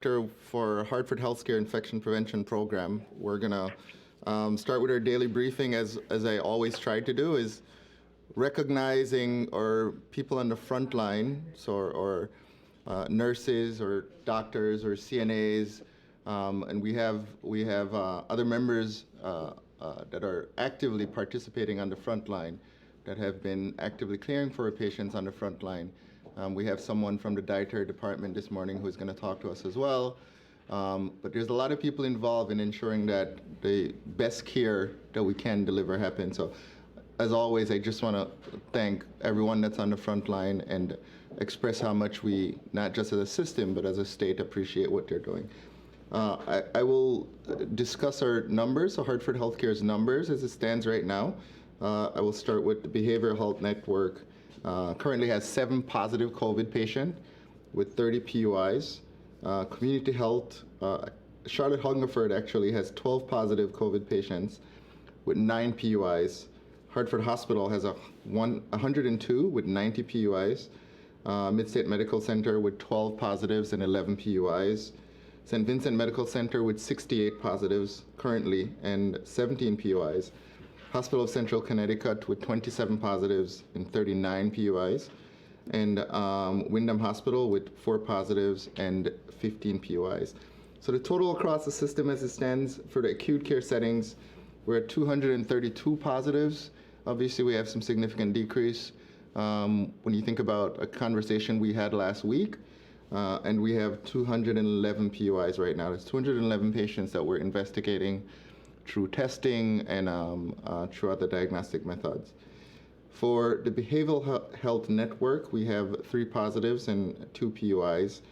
For Hartford Healthcare Infection Prevention Program. We're gonna start with our daily briefing, as I always try to do, is recognizing our people on the front line, or nurses or doctors or CNAs, and we have other members that are actively participating on the front line, that have been actively caring for our patients on the front line. We have someone from the dietary department this morning who's going to talk to us as well. But there's a lot of people involved in ensuring that the best care that we can deliver happens. So, as always, I just want to thank everyone that's on the front line and express how much we, not just as a system, but as a state, appreciate what they're doing. I will discuss our numbers, so Hartford Healthcare's numbers as it stands right now. I will start with the Behavioral Health Network. Currently has 7 positive COVID patients with 30 PUIs. Community Health, Charlotte Hungerford actually has 12 positive COVID patients with 9 PUIs. Hartford Hospital has 102 with 90 PUIs. Midstate Medical Center with 12 positives and 11 PUIs. St. Vincent Medical Center with 68 positives currently and 17 PUIs. Hospital of Central Connecticut with 27 positives and 39 PUIs, and Wyndham Hospital with 4 positives and 15 PUIs. So the total across the system as it stands for the acute care settings, we're at 232 positives. Obviously, we have some significant decrease when you think about a conversation we had last week, and we have 211 PUIs right now. There's 211 patients that we're investigating through testing and through other diagnostic methods. For the Behavioral Health Network, we have 3 positives and 2 PUIs,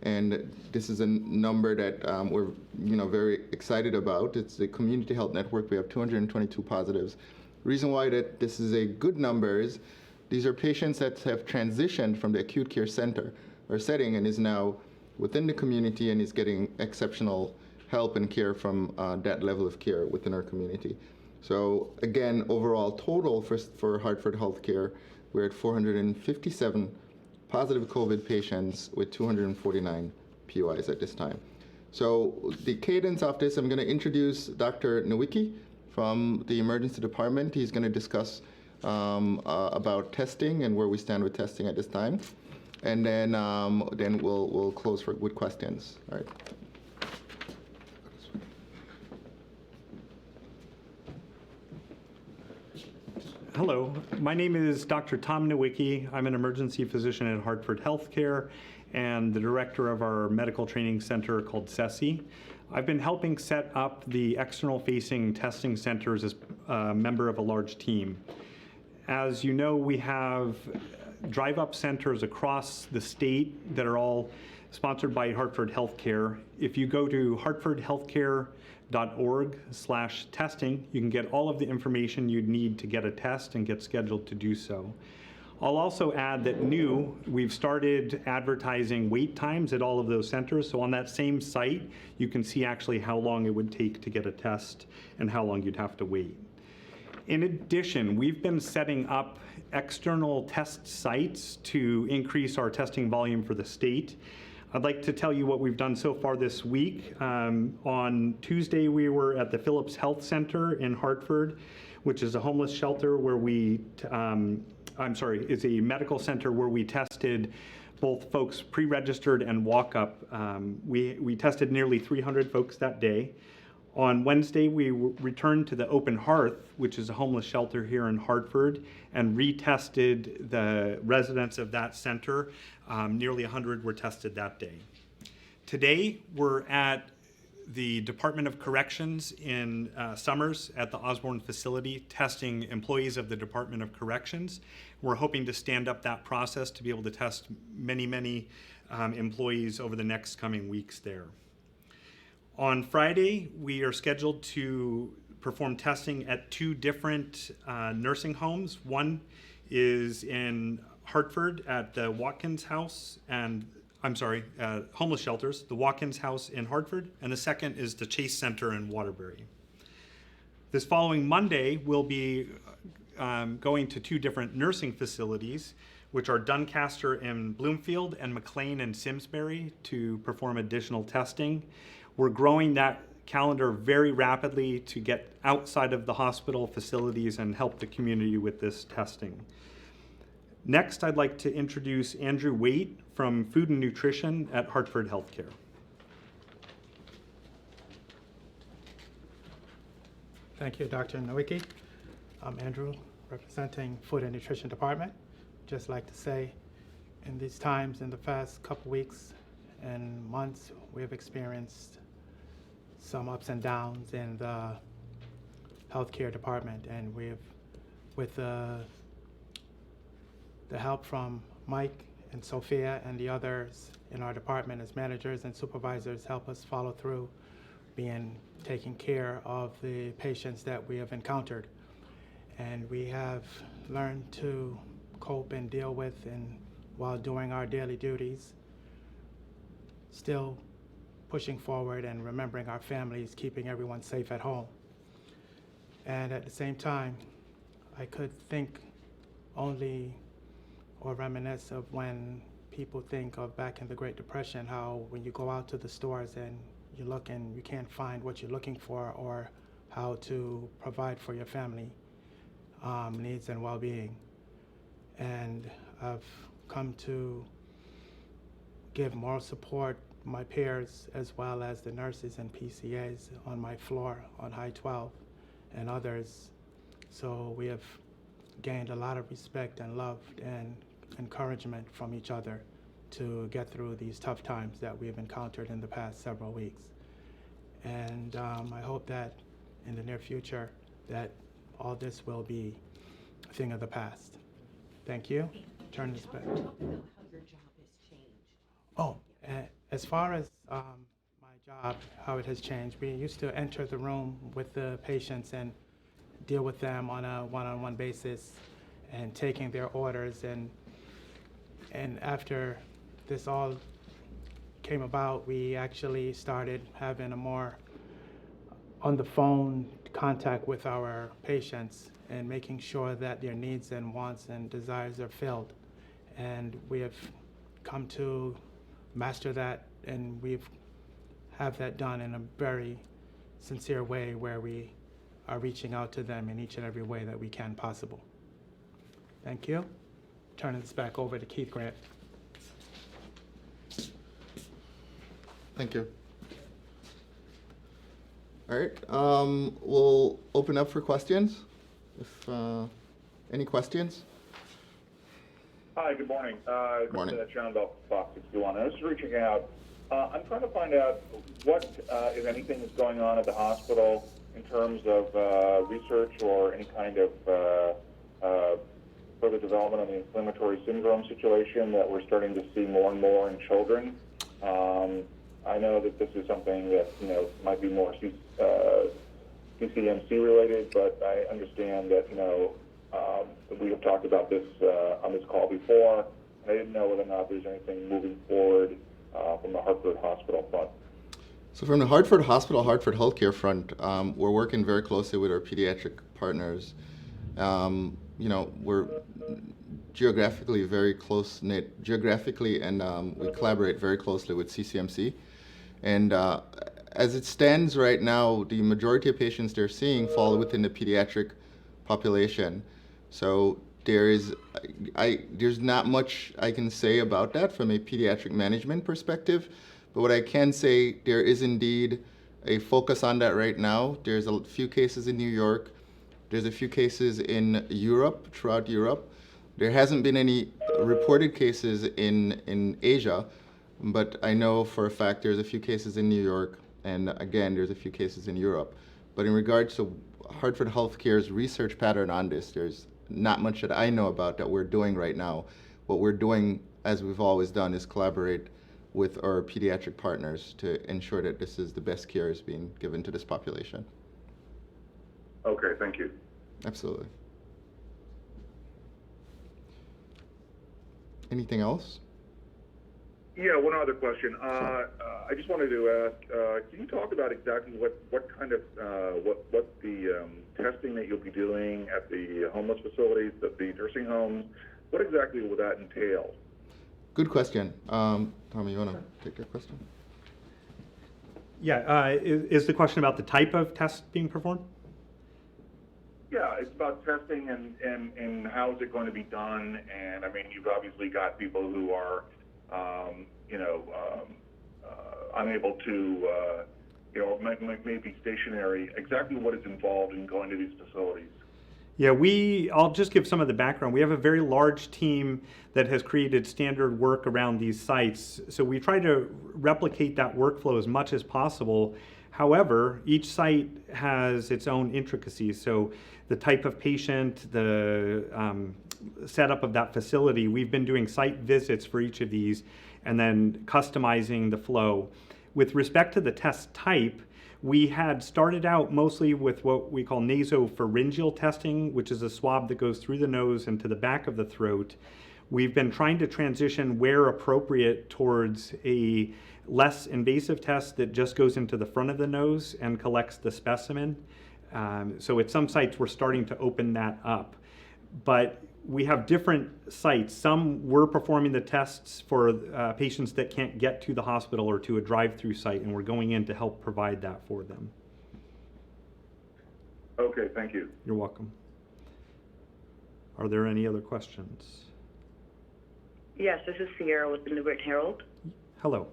and this is a number that we're very excited about. It's the Community Health Network. We have 222 positives. The reason why that this is a good number is these are patients that have transitioned from the acute care center or setting and is now within the community and is getting exceptional help and care from that level of care within our community. So again, overall total for Hartford Healthcare, we're at 457 positive COVID patients with 249 PUIs at this time. So the cadence of this, I'm going to introduce Dr. Nowicki from the emergency department. He's going to discuss about testing and where we stand with testing at this time, and then we'll close with questions. All right. Hello, my name is Dr. Tom Nowicki. I'm an emergency physician at Hartford Healthcare and the director of our medical training center called CESI. I've been helping set up the external facing testing centers as a member of a large team. As you know, we have drive-up centers across the state that are all sponsored by Hartford Healthcare. If you go to hartfordhealthcare.org/testing, you can get all of the information you'd need to get a test and get scheduled to do so. I'll also add that we've started advertising wait times at all of those centers. So on that same site, you can see actually how long it would take to get a test and how long you'd have to wait. In addition, we've been setting up external test sites to increase our testing volume for the state. I'd like to tell you what we've done so far this week. On Tuesday, we were at the Phillips Health Center in Hartford, which is a homeless shelter where it's a medical center where we tested both folks pre-registered and walk-up. We tested nearly 300 folks that day. On Wednesday, we returned to the Open Hearth, which is a homeless shelter here in Hartford, and retested the residents of that center. Nearly 100 were tested that day. Today, we're at the Department of Corrections in Summers at the Osborne facility, testing employees of the Department of Corrections. We're hoping to stand up that process to be able to test many employees over the next coming weeks there. On Friday, we are scheduled to perform testing at 2 different nursing homes. One is in Hartford at the Watkins House homeless shelters, the Watkins House in Hartford, and the second is the Chase Center in Waterbury. This following Monday, we'll be going to 2 different nursing facilities which are Doncaster and Bloomfield and McLean and Simsbury, to perform additional testing. We're growing that calendar very rapidly to get outside of the hospital facilities and help the community with this testing. Next, I'd like to introduce Andrew Waite from Food and Nutrition at Hartford Healthcare. Thank you, Dr. Nowicki. I'm Andrew, representing Food and Nutrition Department. Just like to say, in these times, in the past couple weeks and months, we have experienced some ups and downs in the healthcare department, and with the help from Mike and Sophia and the others in our department as managers and supervisors, help us follow through taking care of the patients that we have encountered. And we have learned to cope and deal with, and while doing our daily duties, still pushing forward and remembering our families, keeping everyone safe at home. And at the same time, I could think only or reminisce of when people think of back in the Great Depression, how when you go out to the stores and you look and you can't find what you're looking for, or how to provide for your family needs and well-being. And I've come to give moral support my peers, as well as the nurses and PCAs on my floor on High 12 and others. So we have gained a lot of respect and love and encouragement from each other to get through these tough times that we have encountered in the past several weeks. And I hope that in the near future that all this will be a thing of the past. Thank you. Turn this back. Talk about how your job has changed. Oh, as far as my job, how it has changed, we used to enter the room with the patients and deal with them on a one-on-one basis and taking their orders. And after this all came about, we actually started having a more on the phone contact with our patients and making sure that their needs and wants and desires are filled. And we have come to master that, and we've have that done in a very sincere way, where we are reaching out to them in each and every way that we can possible. Thank you. Turning this back over to Keith Grant. Thank you. All right, we'll open up for questions. If any questions? Hi, good morning. Morning. John Bell, Fox 61. I was just reaching out. I'm trying to find out what, if anything, is going on at the hospital in terms of research or any kind of further development on the inflammatory syndrome situation that we're starting to see more and more in children. I know that this is something that might be more CCMC related, but I understand that we have talked about this on this call before. And I didn't know whether or not there's anything moving forward from the Hartford Hospital front. So from the Hartford Hospital, Hartford Healthcare front, we're working very closely with our pediatric partners. We're geographically very close-knit, and we collaborate very closely with CCMC. And as it stands right now, the majority of patients they're seeing fall within the pediatric population. So there's not much I can say about that from a pediatric management perspective, but what I can say, there is indeed a focus on that right now. There's a few cases in New York. There's a few cases in Europe, throughout Europe. There hasn't been any reported cases in Asia, but I know for a fact there's a few cases in New York, and again, there's a few cases in Europe. But in regards to Hartford Healthcare's research pattern on this, there's not much that I know about that we're doing right now. What we're doing, as we've always done, is collaborate with our pediatric partners to ensure that this is the best care is being given to this population. Okay, thank you. Absolutely. Anything else? Yeah, one other question. Sure. I just wanted to ask, can you talk about exactly what kind of what the testing that you'll be doing at the homeless facilities, at the nursing homes, what exactly will that entail? Good question. Tommy, you want to take your question? Yeah, is the question about the type of test being performed? Yeah, it's about testing and how is it going to be done. And I mean, you've obviously got people who are, unable to, maybe stationary. Exactly what is involved in going to these facilities? Yeah, I'll just give some of the background. We have a very large team that has created standard work around these sites. So we try to replicate that workflow as much as possible. However, each site has its own intricacies. So the type of patient, the setup of that facility, we've been doing site visits for each of these and then customizing the flow. With respect to the test type, we had started out mostly with what we call nasopharyngeal testing, which is a swab that goes through the nose and to the back of the throat. We've been trying to transition where appropriate towards a less invasive test that just goes into the front of the nose and collects the specimen. So at some sites, we're starting to open that up. But we have different sites. Some we're performing the tests for patients that can't get to the hospital or to a drive-through site, and we're going in to help provide that for them. Okay, thank you. You're welcome. Are there any other questions? Yes, this is Sierra with the New Britain Herald. Hello.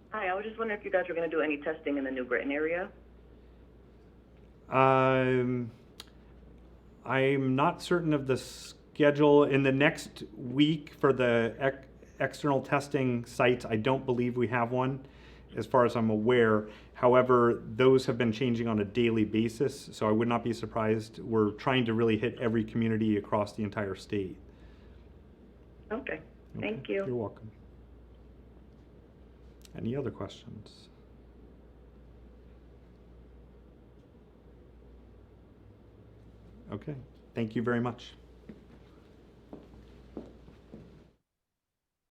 Hi, I was just wondering if you guys were going to do any testing in the New Britain area. I'm not certain of the schedule. In the next week for the external testing sites, I don't believe we have one, as far as I'm aware. However, those have been changing on a daily basis, so I would not be surprised. We're trying to really hit every community across the entire state. Okay, thank you. You're welcome. Any other questions? Okay, thank you very much.